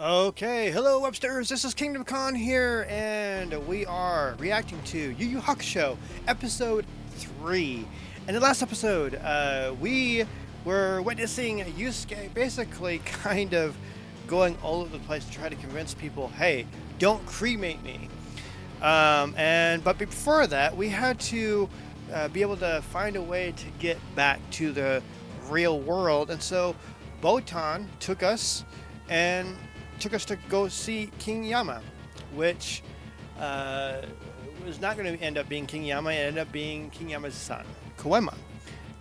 Okay, hello Websters, this is Kingdom Con here, and we are reacting to YuYu Hakusho, episode 3. In the last episode, we were witnessing Yuske basically kind of going all over the place to try to convince people, hey, don't cremate me. But before that, we had to be able to find a way to get back to the real world, and so Botan and took us to go see King Yama, which uh, was not going to end up being King Yama. It ended up being King Yama's son, Koema.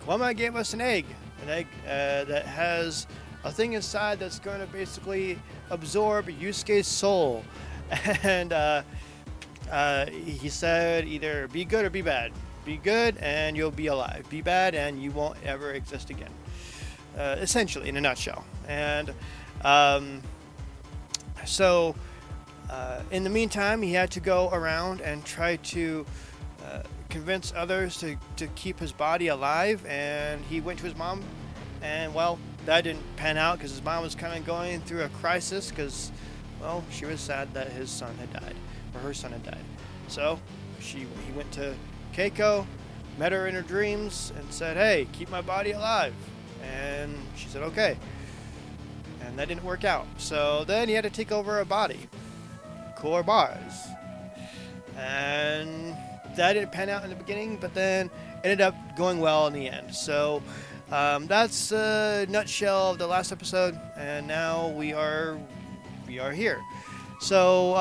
Koema gave us an egg that has a thing inside that's going to basically absorb Yusuke's soul. And he said either be good or be bad. Be good and you'll be alive. Be bad and you won't ever exist again. Essentially, in a nutshell. And so, in the meantime, he had to go around and try to convince others to keep his body alive. And he went to his mom, and well, that didn't pan out because his mom was kind of going through a crisis because, well, she was sad that his son had died, or her son had died. So, he went to Keiko, met her in her dreams, and said, "Hey, keep my body alive." And she said, "Okay." And that didn't work out. So then he had to take over a body, Core Bars. And that didn't pan out in the beginning, but then ended up going well in the end. So that's a nutshell of the last episode, and now we are here. So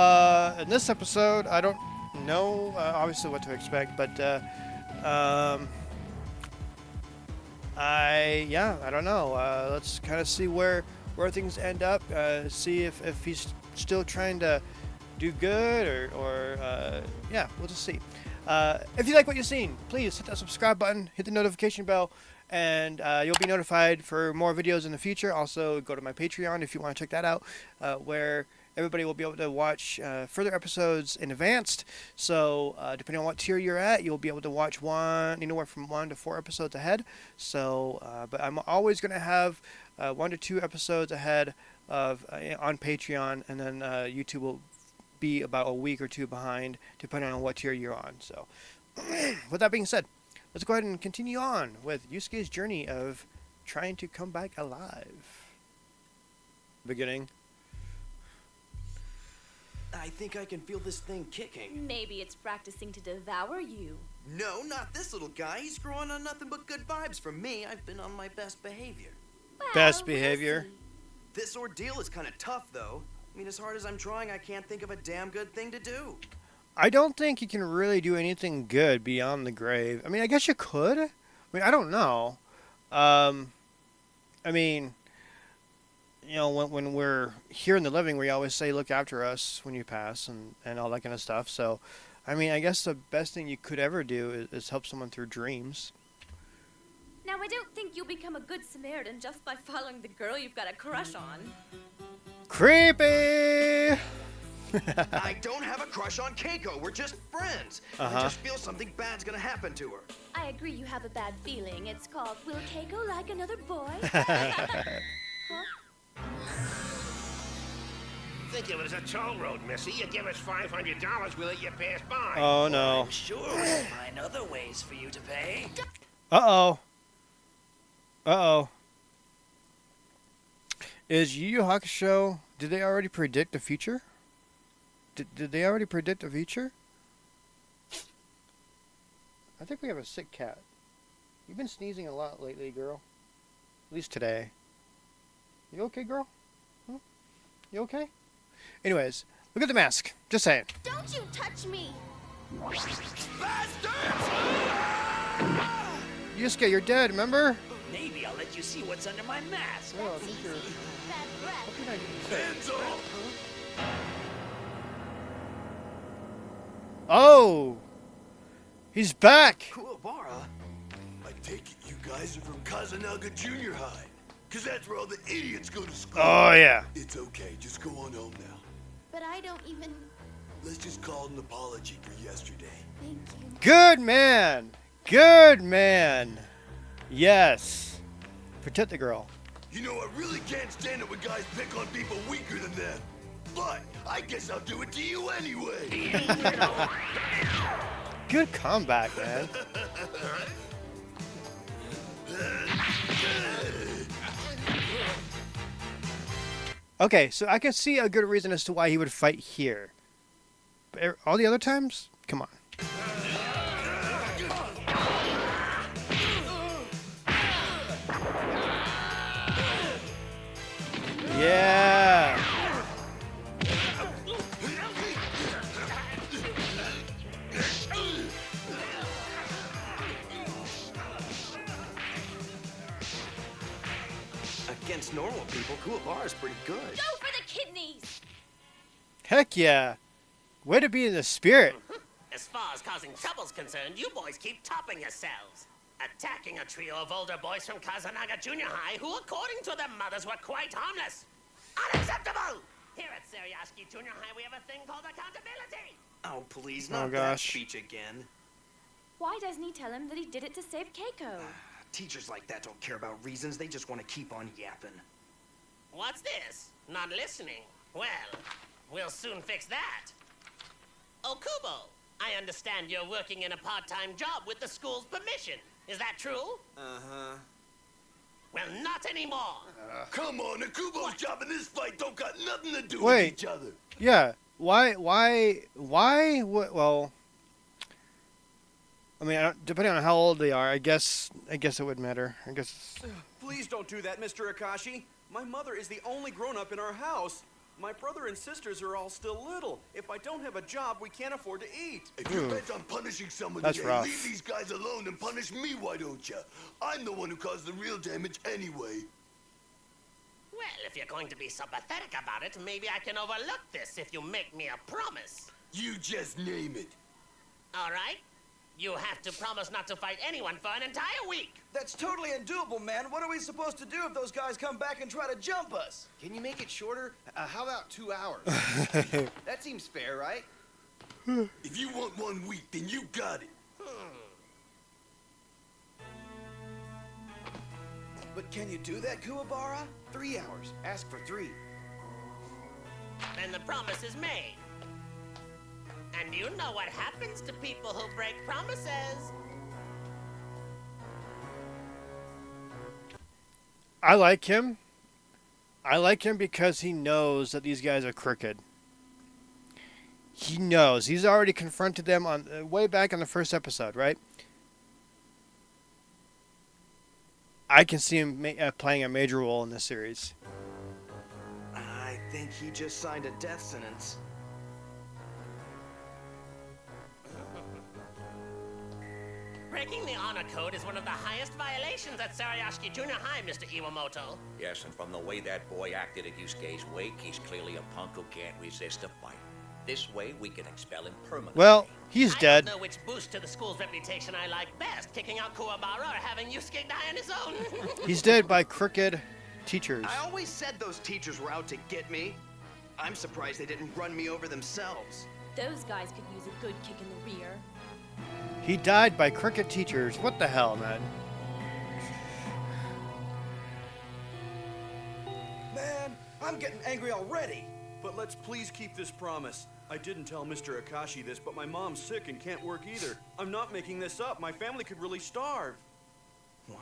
in this episode, I don't know obviously what to expect, but I don't know. Let's kind of see where things end up. See if he's still trying to do good or yeah, we'll just see. If you like what you've seen, please hit that subscribe button, hit the notification bell, and you'll be notified for more videos in the future. Also, go to my Patreon if you want to check that out, where everybody will be able to watch further episodes in advance. So depending on what tier you're at, you'll be able to watch anywhere from 1 to 4 episodes ahead. So, but I'm always going to have 1 to 2 episodes ahead of on Patreon, and then YouTube will be about a week or two behind, depending on what tier you're on. So, with that being said, let's go ahead and continue on with Yusuke's journey of trying to come back alive. Beginning. I think I can feel this thing kicking. Maybe it's practicing to devour you. No, not this little guy. He's growing on nothing but good vibes from me. I've been on my best behavior. Well, Best we'll behavior. see. This ordeal is kind of tough, though. I mean, as hard as I'm trying, I can't think of a damn good thing to do. I don't think you can really do anything good beyond the grave. I mean, I guess you could. I mean, I don't know. I mean, you know, when we're here in the living, we always say, look after us when you pass and all that kind of stuff. So, I mean, I guess the best thing you could ever do is help someone through dreams. Now, I don't think you'll become a good Samaritan just by following the girl you've got a crush on. Creepy! I don't have a crush on Keiko. We're just friends. I just feel something bad's gonna happen to her. I agree you have a bad feeling. It's called, will Keiko like another boy? Huh? Think it was a toll road, Missy. You give us $500, we'll let you pass by. Oh, no. I'm sure we'll find other ways for you to pay. Uh-oh. Uh-oh. Is Yu Yu Hakusho... Did they already predict the future? Did they already predict the future? I think we have a sick cat. You've been sneezing a lot lately, girl. At least today. You okay, girl? Huh? You okay? Anyways, look at the mask. Just saying. Don't you touch me! Yusuke, you're dead, remember? Maybe I'll let you see what's under my mask. Oh, I think you're... Bad breath. What can I say? Oh! He's back! Kuwabara? I take it you guys are from Kazanaga Junior High, because that's where all the idiots go to school. Oh, yeah. It's okay, just go on home now. But I don't even... Let's just call it an apology for yesterday. Thank you. Good man! Good man! Yes. Protect the girl. You know, I really can't stand it when guys pick on people weaker than them. But I guess I'll do it to you anyway. Good comeback, man. Okay, so I can see a good reason as to why he would fight here. But all the other times? Come on. Yeah. Against normal people, Kuwabara's pretty good. Go for the kidneys! Heck yeah. Way to be in the spirit. As far as causing trouble's concerned, you boys keep topping yourselves. Attacking a trio of older boys from Kazanaga Junior High who, according to their mothers, were quite harmless. Unacceptable! Here at Seriashiki Junior High, we have a thing called accountability. Oh, please, Oh, not that gosh. speech again. Why doesn't he tell him that he did it to save Keiko? Teachers like that don't care about reasons. They just want to keep on yapping. What's this? Not listening? Well, we'll soon fix that. Okubo, I understand you're working in a part-time job with the school's permission. Is that true? Uh-huh. Well, not anymore. Come on, Akubo's job in this fight don't got nothing to do Wait. with each other. Yeah. Why? Well, I mean, depending on how old they are, I guess it would matter. I guess. Please don't do that, Mr. Akashi. My mother is the only grown-up in our house. My brother and sisters are all still little. If I don't have a job, we can't afford to eat. If you're bent on punishing someone That's today, rough. leave these guys alone and punish me, why don't you? I'm the one who caused the real damage anyway. Well, if you're going to be so pathetic about it, maybe I can overlook this if you make me a promise. You just name it. All right? You have to promise not to fight anyone for an entire week. That's totally undoable, man. What are we supposed to do if those guys come back and try to jump us? Can you make it shorter? How about 2 hours? That seems fair, right? If you want 1 week, then you got it. But can you do that, Kuwabara? 3 hours. Ask for 3. Then the promise is made. And you know what happens to people who break promises. I like him. I like him because he knows that these guys are crooked. He knows. He's already confronted them on way back in the first episode, right? I can see him playing a major role in this series. I think he just signed a death sentence. Breaking the honor code is one of the highest violations at Seriashiki Junior High, Mr. Iwamoto. Yes, and from the way that boy acted at Yusuke's wake, he's clearly a punk who can't resist a fight. This way, we can expel him permanently. Well, he's dead. I don't know which boost to the school's reputation I like best, kicking out Kuwabara or having Yusuke die on his own. He's dead by crooked teachers. I always said those teachers were out to get me. I'm surprised they didn't run me over themselves. Those guys could use a good kick in the rear. He died by crooked teachers. What the hell, man? Man, I'm getting angry already. But let's please keep this promise. I didn't tell Mr. Akashi this, but my mom's sick and can't work either. I'm not making this up. My family could really starve. Wow,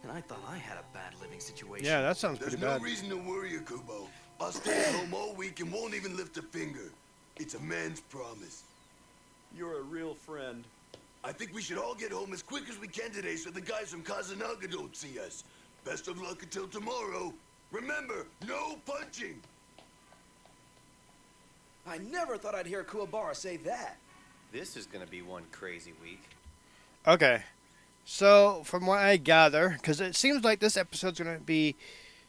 and I thought I had a bad living situation. Yeah, that sounds There's pretty no bad. reason to worry, Akubo. I'll stay at home all week and won't even lift a finger. It's a man's promise. You're a real friend. I think we should all get home as quick as we can today so the guys from Kazanaga don't see us. Best of luck until tomorrow. Remember, no punching. I never thought I'd hear Kuwabara say that. This is gonna be one crazy week. Okay. So, from what I gather, because it seems like this episode's going to be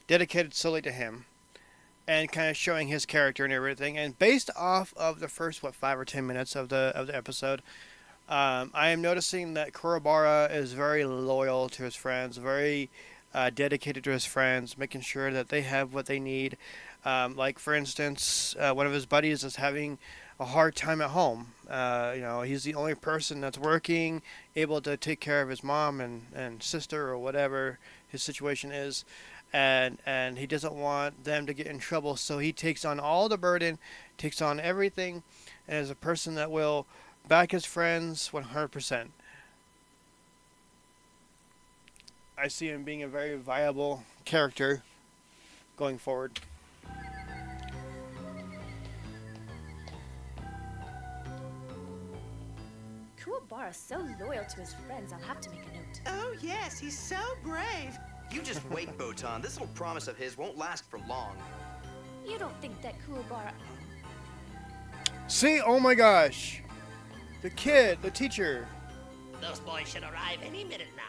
dedicated solely to him and kind of showing his character and everything. And based off of the first, 5 or 10 minutes of the episode, I am noticing that Kuwabara is very loyal to his friends, very dedicated to his friends, making sure that they have what they need. Like, for instance, one of his buddies is having a hard time at home. He's the only person that's working, able to take care of his mom and sister or whatever his situation is. and he doesn't want them to get in trouble, so he takes on all the burden, takes on everything, and is a person that will back his friends 100%. I see him being a very viable character going forward. Kuwabara's so loyal to his friends, I'll have to make a note. Oh, yes, he's so brave. You just wait, Botan. This little promise of his won't last for long. You don't think that Kuwabara... See, oh my gosh, the kid, the teacher. Those boys should arrive any minute now.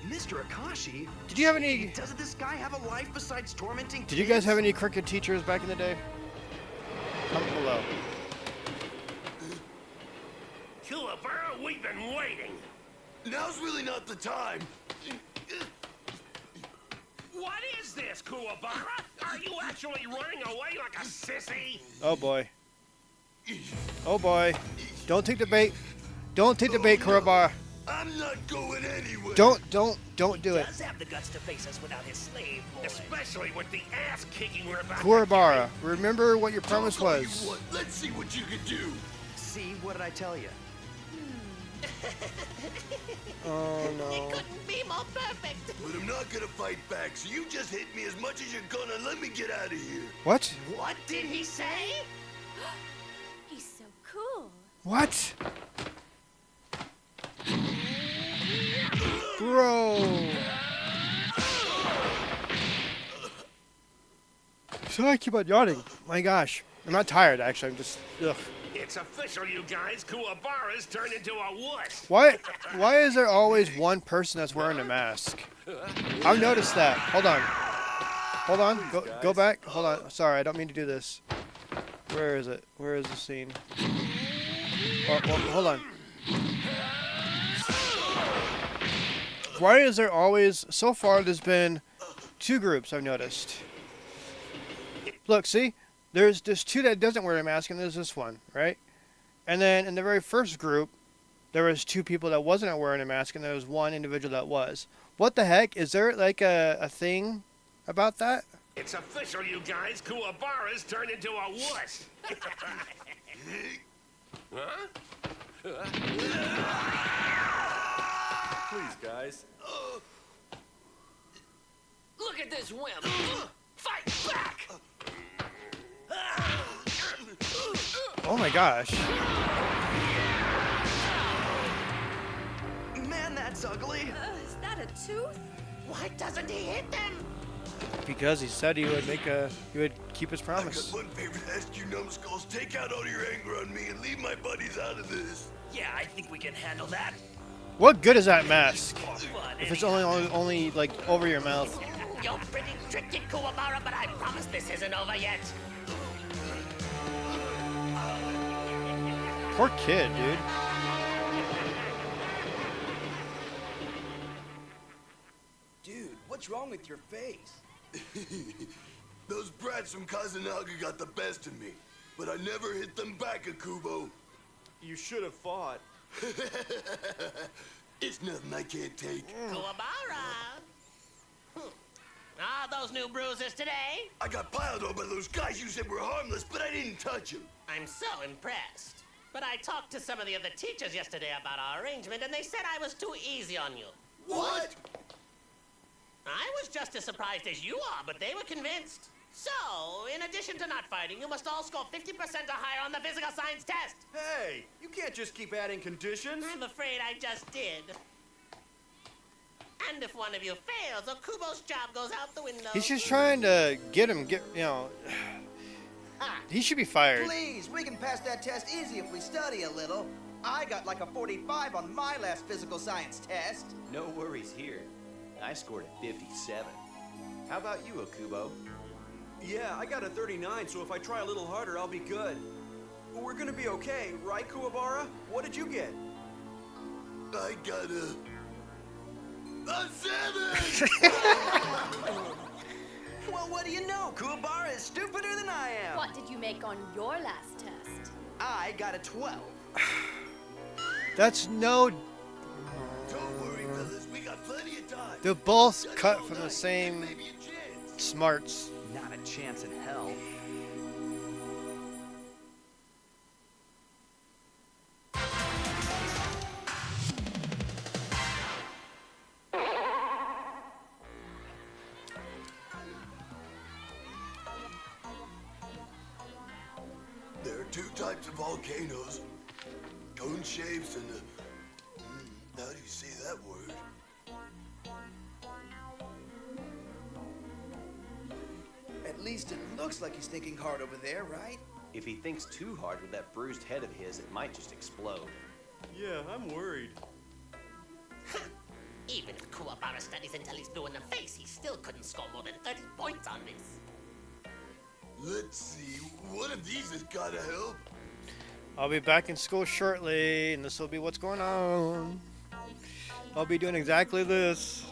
Mr. Akashi? Did you have any? Doesn't this guy have a life besides tormenting Did you guys have any cricket teachers back in the day? Comment below. Kuwabara, we've been waiting. Now's really not the time. What is this, Kuwabara? Are you actually running away like a sissy? Oh boy. Oh boy. Don't take the bait. Don't take the bait, Kuwabara. I'm not going anywhere. Don't do it. Does have the guts to face us without his slave boy. Especially with the ass-kicking we're about to Kuwabara, remember what your promise Don't tell you was. what. Let's see what you can do. See, what did I tell you? Oh It no. couldn't be more perfect. But I'm not gonna fight back, so you just hit me as much as you're gonna and let me get out of here. What? What did he say? He's so cool. What? Bro. So I keep on yawning. My gosh. I'm not tired, actually. I'm just, ugh. It's official, you guys. Kuwabara's turned into a wuss. Why is there always one person that's wearing a mask? I've noticed that. Hold on. Hold on. Go back. Hold on. Sorry, I don't mean to do this. Where is it? Where is the scene? Oh, well, hold on. Why is there always... So far, there's been 2 groups, I've noticed. Look, see? There's 2 that doesn't wear a mask, and there's this one, right? And then in the very first group, there was 2 people that wasn't wearing a mask, and there was 1 individual that was. What the heck? Is there like a thing about that? It's official, you guys. Kuwabara's turned into a wuss. Huh? Please, guys. Look at this wimp. Fight back! Oh my gosh. Man, that's ugly. Is that a tooth? Why doesn't he hit them? Because he said he would keep his I promise. got one favor to ask you, numbskulls. Take out all your anger on me and leave my buddies out of this. Yeah, I think we can handle that. What good is that mask? For fun, If it's only like over your mouth. You're pretty tricky, Kuwabara, but I promise this isn't over yet. Poor kid, dude. Dude, what's wrong with your face? Those brats from Kazanaga got the best of me, but I never hit them back, Akubo. You should have fought. It's nothing I can't take. Kuwabara! Ah, those new bruises today? I got piled on by those guys you said were harmless, but I didn't touch them. I'm so impressed. But I talked to some of the other teachers yesterday about our arrangement, and they said I was too easy on you. What? I was just as surprised as you are, but they were convinced. So, in addition to not fighting, you must all score 50% or higher on the physical science test. Hey, you can't just keep adding conditions. I'm afraid I just did. And if one of you fails, Okubo's job goes out the window. He's just trying to he should be fired. Please, we can pass that test easy if we study a little. I got like a 45 on my last physical science test. No worries here. I scored a 57. How about you, Okubo? Yeah, I got a 39, so if I try a little harder, I'll be good. We're gonna be okay, right, Kuwabara? What did you get? I got a 7! Well, what do you know? Kuwabara is stupider than I am. What did you make on your last test? I got a 12. That's no... Don't worry, fellas. We got plenty of time. They're both Study cut all from the night, same... and maybe a chance. smarts. Not a chance in hell. There are two types of volcanoes. Cone shapes and how do you say that word? At least it looks like he's thinking hard over there, right? If he thinks too hard with that bruised head of his, it might just explode. Yeah, I'm worried. Even if Kuwabara studies until he's blue in the face, he still couldn't score more than 30 points on this. Let's see, one of these has gotta help. I'll be back in school shortly, and this will be what's going on. I'll be doing exactly this,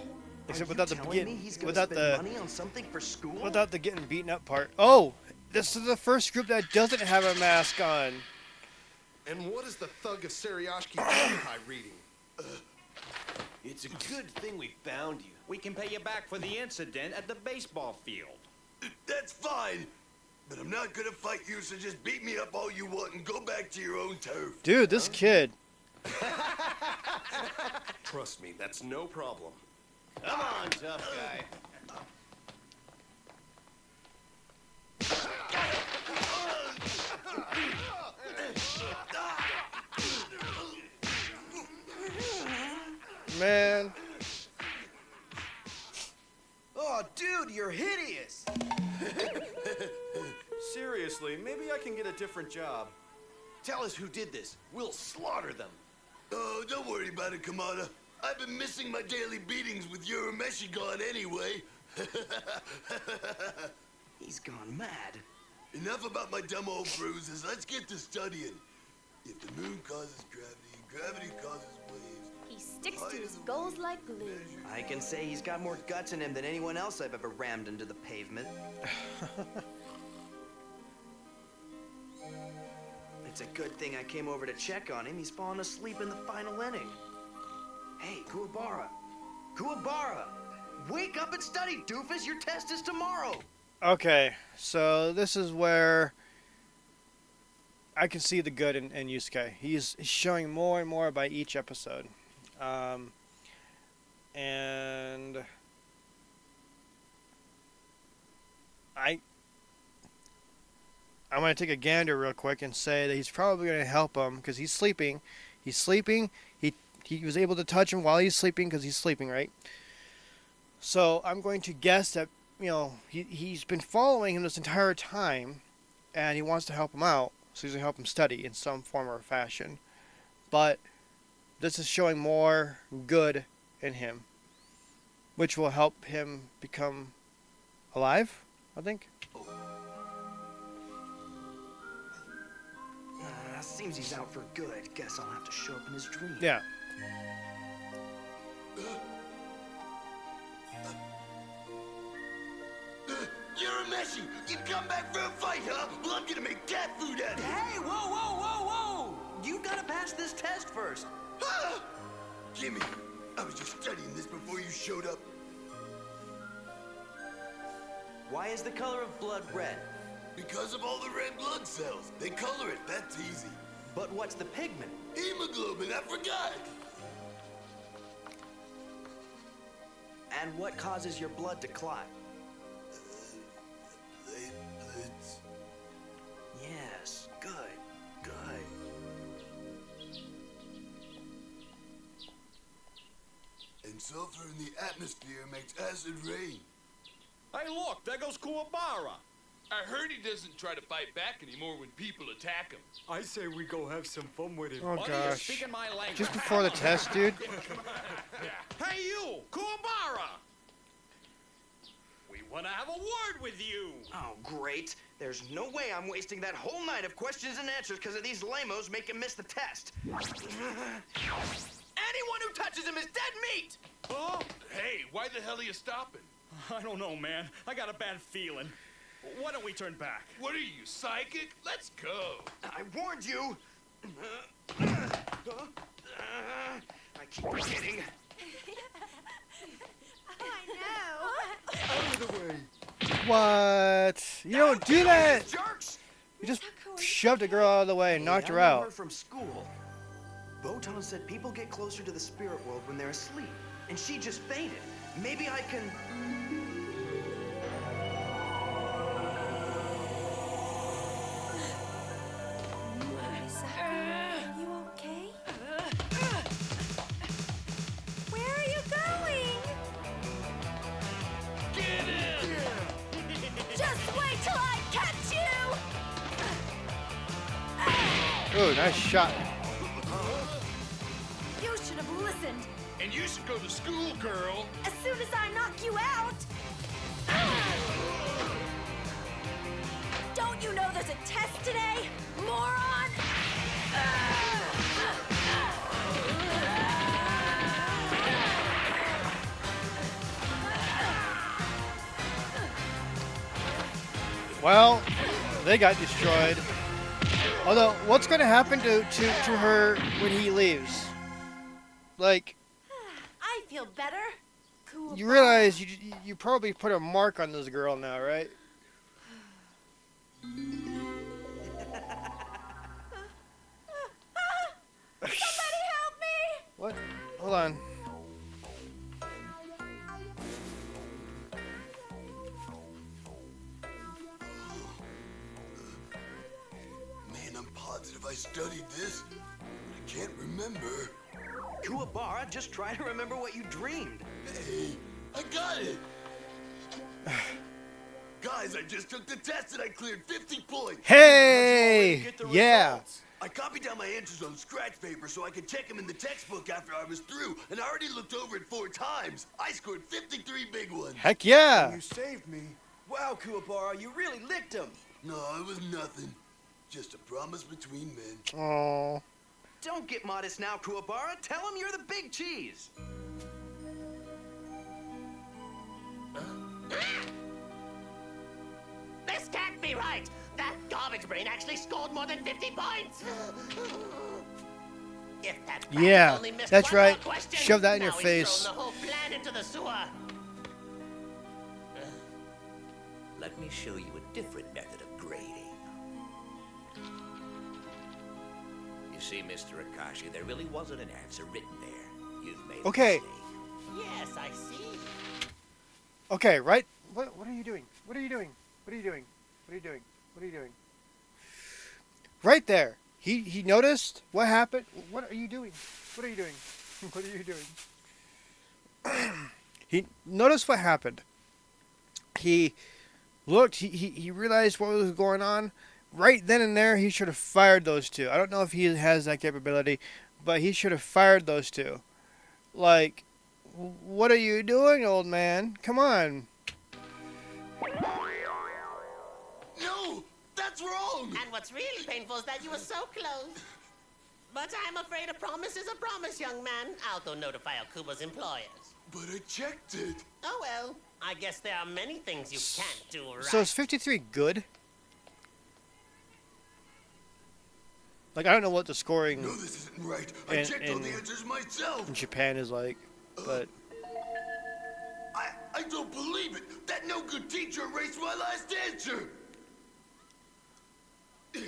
except without the money on something for school? without the getting beaten up part. Oh, this is the first group that doesn't have a mask on. And what is the thug of Seriashki High reading? It's a good thing we found you. We can pay you back for the incident at the baseball field. That's fine, but I'm not gonna fight you, so just beat me up all you want and go back to your own turf. Dude, this kid. Trust me, that's no problem. Come on, tough guy. Man. Oh, dude, you're hideous. Seriously, maybe I can get a different job. Tell us who did this. We'll slaughter them. Oh, don't worry about it, Kamada. I've been missing my daily beatings with Urameshi-gon anyway. He's gone mad. Enough about my dumb old bruises. Let's get to studying. If the moon causes gravity, gravity causes waves. He sticks to his goals like glue. I can say he's got more guts in him than anyone else I've ever rammed into the pavement. It's a good thing I came over to check on him. He's fallen asleep in the final inning. Hey, Kuwabara. Kuwabara! Wake up and study, doofus! Your test is tomorrow! Okay, so this is where I can see the good in Yuske. He's showing more and more by each episode. And I'm going to take a gander real quick and say that he's probably going to help him because he's sleeping. He's sleeping. He was able to touch him while he's sleeping because he's sleeping, right? So I'm going to guess that, you know, he's been following him this entire time and he wants to help him out. So he's going to help him study in some form or fashion. But this is showing more good in him, which will help him become alive, I think. Seems he's out for good. Guess I'll have to show up in his dream. Yeah. Urameshi, you come back for a fight, huh? Well, I'm gonna make cat food out of you. Hey, whoa, whoa, whoa, whoa! You gotta pass this test first. Ah! Gimme. I was just studying this before you showed up. Why is the color of blood red? Because of all the red blood cells. They color it, that's easy. But what's the pigment? Hemoglobin, I forgot. And what causes your blood to clot? Platelets. Yes, good, good. And sulfur in the atmosphere makes acid rain. Hey, look, there goes Kuwabara. I heard he doesn't try to fight back anymore when people attack him. I say we go have some fun with him. Oh What are you gosh. speaking my language? Just before the test, dude. Hey, you, Kuwabara! We want to have a word with you. Oh, great. There's no way I'm wasting that whole night of questions and answers because of these lamos make him miss the test. Anyone who touches him is dead meat! Oh, hey, why the hell are you stopping? I don't know, man. I got a bad feeling. Why don't we turn back? What are you, psychic? Let's go. I warned you! I keep forgetting. I know. Out of the way. What? You don't do that. Jerks! You just shoved a girl out of the way and knocked her out. I know her from school. Botan said people get closer to the spirit world when they're asleep, and she just fainted. Maybe I can... Are you okay? Where are you going? Get him! Just wait till I catch you! Ooh, nice shot. You should have listened. And you should go to school, girl. As soon as I knock you out. Don't you know there's a test today, moron? Well, they got destroyed. Although, what's going to happen to her when he leaves? Like, I feel better. Cool. you realize you probably put a mark on this girl now, right? Somebody help me! What? Hold on. Man, I'm positive I studied this, but I can't remember. Kuwabara, just try to remember what you dreamed. Hey, I got it. Guys, I just took the test and I cleared 50 points. Hey! Yeah. I copied down my answers on scratch paper so I could check them in the textbook after I was through, and I already looked over it 4 times. I scored 53 big ones. Heck yeah. You saved me. Wow, Kuwabara, you really licked him. No, it was nothing. Just a promise between men. Oh. Don't get modest now, Kuwabara. Tell him you're the big cheese. This can't be right! That garbage brain actually scored more than 50 points! If that brat Yeah, only missed that's one more right. question, Shove that in your now he's face. thrown the whole plan into the sewer. Let me show you a different method of grading. You see, Mr. Akashi, there really wasn't an answer written there. You've made Okay. a mistake. Yes, I see. Okay, right? What are you doing? What are you doing? What are you doing? What are you doing? What are you doing? Right there. He noticed what happened. What are you doing? What are you doing? What are you doing? He noticed what happened. He looked. He realized what was going on. Right then and there, he should have fired those two. I don't know if he has that capability, but he should have fired those two. Like, what are you doing, old man? Come on. No, that's wrong. And what's really painful is that you were so close. But I'm afraid a promise is a promise, young man. I'll go notify Akuba's employers. But I checked it. Oh well, I guess there are many things you can't do right. So is 53 good? Like, I don't know what the scoring No, this isn't right. I checked all the answers myself. in Japan is like, but I don't believe it. That no good teacher erased my last answer. Who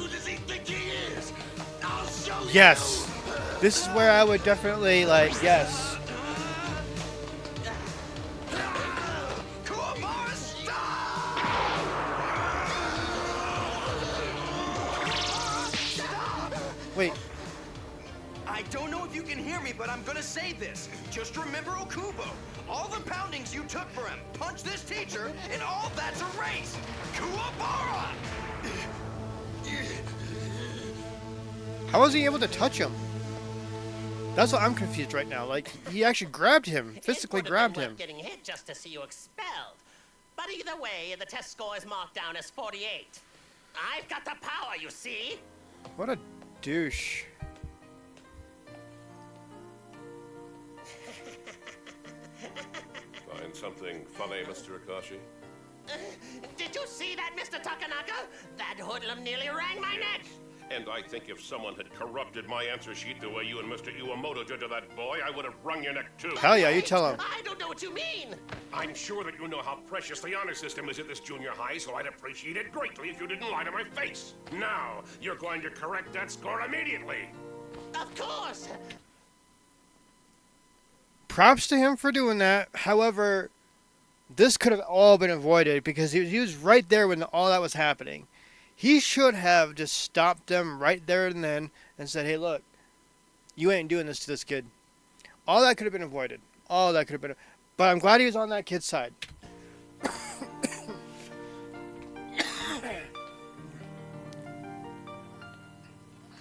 does he think he is? I'll show you. yes. This is where I would definitely, like, yes. Kuwabara, stop! Wait. I don't know if you can hear me, but I'm gonna say this. Just remember Okubo. All the poundings you took for him. Punch this teacher, and all that's erased. Kuwabara! How was he able to touch him? That's what I'm confused right now. Like, he actually grabbed him, physically It would have grabbed been him. worth getting hit just to see you expelled. But either way, the test score is marked down as 48. I've got the power, you see. What a douche. Find something funny, Mr. Akashi? Did you see that, Mr. Takanaka? That hoodlum nearly wrang my neck. And I think if someone had corrupted my answer sheet the way you and Mr. Iwamoto did to that boy, I would have wrung your neck too. Hell yeah, you tell him. I don't know what you mean. I'm sure that you know how precious the honor system is at this junior high, so I'd appreciate it greatly if you didn't lie to my face. Now, you're going to correct that score immediately. Of course. Props to him for doing that. However, this could have all been avoided because he was right there when all that was happening. He should have just stopped them right there and then and said, hey, look, you ain't doing this to this kid. All that could have been avoided. All that could have been. But I'm glad he was on that kid's side.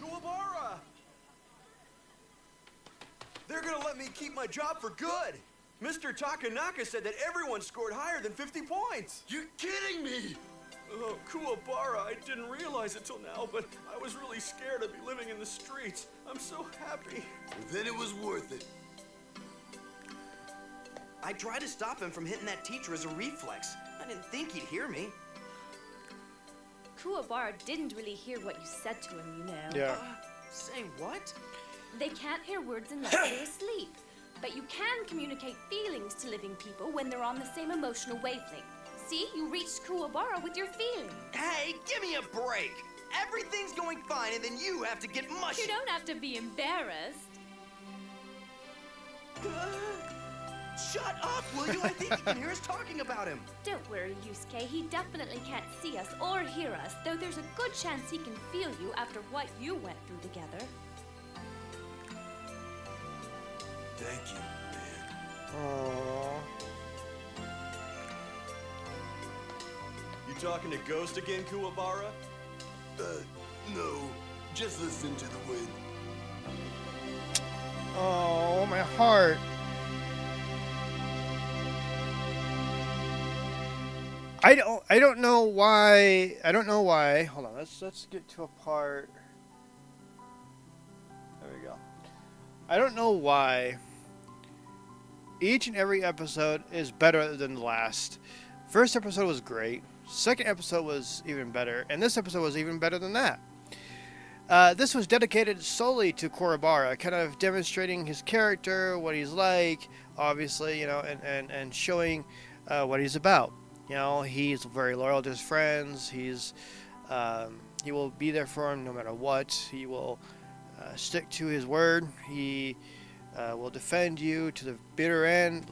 Kuwabara! They're gonna let me keep my job for good. Mr. Takanaka said that everyone scored higher than 50 points. You're kidding me! Oh, Kuwabara, I didn't realize it till now, but I was really scared I'd be living in the streets. I'm so happy. Then it was worth it. I tried to stop him from hitting that teacher as a reflex. I didn't think he'd hear me. Kuwabara didn't really hear what you said to him, you know. Yeah. Say what? They can't hear words unless they're asleep. But you can communicate feelings to living people when they're on the same emotional wavelength. See, you reached Kuwabara with your feelings. Hey, give me a break. Everything's going fine, and then you have to get mushy. You don't have to be embarrassed. Shut up, will you? I think you can hear us talking about him. Don't worry, Yuske. He definitely can't see us or hear us, though there's a good chance he can feel you after what you went through together. Thank you, man. Aww. You talking to Ghost again, Kuwabara? No. Just listen to the wind. Oh, my heart. I don't know why. I don't know why. Hold on. Let's get to a part. There we go. I don't know why each and every episode is better than the last. First episode was great. Second episode was even better. And this episode was even better than that. This was dedicated solely to Kuwabara, kind of demonstrating his character, what he's like, obviously, you know, and showing what he's about. You know, he's very loyal to his friends. He will be there for him no matter what. He will stick to his word. He will defend you to the bitter end.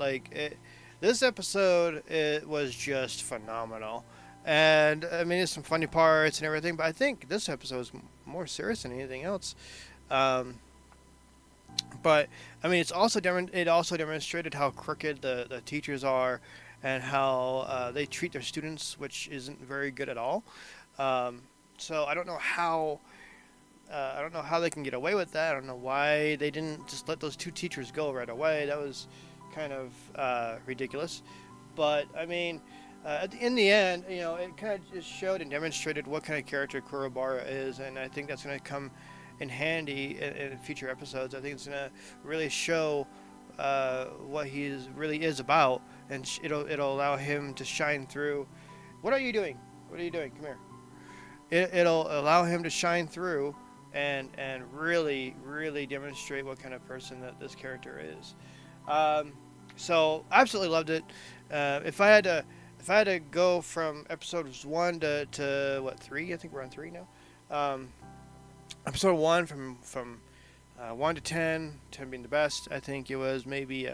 This episode, it was just phenomenal. And I mean, there's some funny parts and everything, but I think this episode is more serious than anything else. But I mean, it also demonstrated how crooked the teachers are, and how they treat their students, which isn't very good at all. So I don't know how they can get away with that. I don't know why they didn't just let those two teachers go right away. That was kind of ridiculous. But I mean, in the end, you know, it kind of just showed and demonstrated what kind of character Kuwabara is, and I think that's going to come in handy in future episodes. I think it's going to really show what he really is about, and it'll allow him to shine through. What are you doing? What are you doing? Come here. It'll allow him to shine through and really demonstrate what kind of person that this character is. So absolutely loved it. If I had to go from episodes 1 to what, 3? I think we're on 3 now. Episode 1 from 1 to 10, 10 being the best. I think it was maybe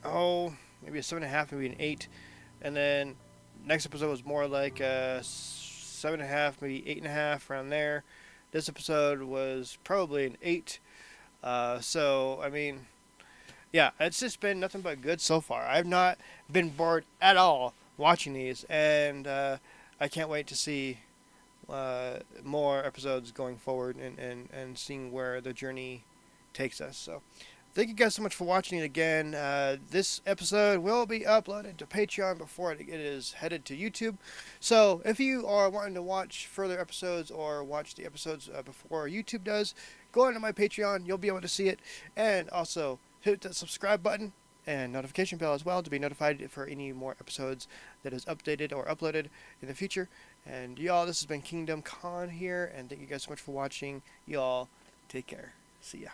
maybe a 7.5, maybe an 8, and then next episode was more like a 7.5, maybe 8.5, around there. This episode was probably an 8. So I mean, yeah, it's just been nothing but good so far. I've not been bored at all watching these, and I can't wait to see more episodes going forward and seeing where the journey takes us. So thank you guys so much for watching it again. This episode will be uploaded to Patreon before it is headed to YouTube. So if you are wanting to watch further episodes or watch the episodes before YouTube does, go onto my Patreon. You'll be able to see it. And also hit that subscribe button and notification bell as well to be notified for any more episodes that is updated or uploaded in the future. And y'all, this has been Kingdom Con here, and thank you guys so much for watching. Y'all, take care. See ya.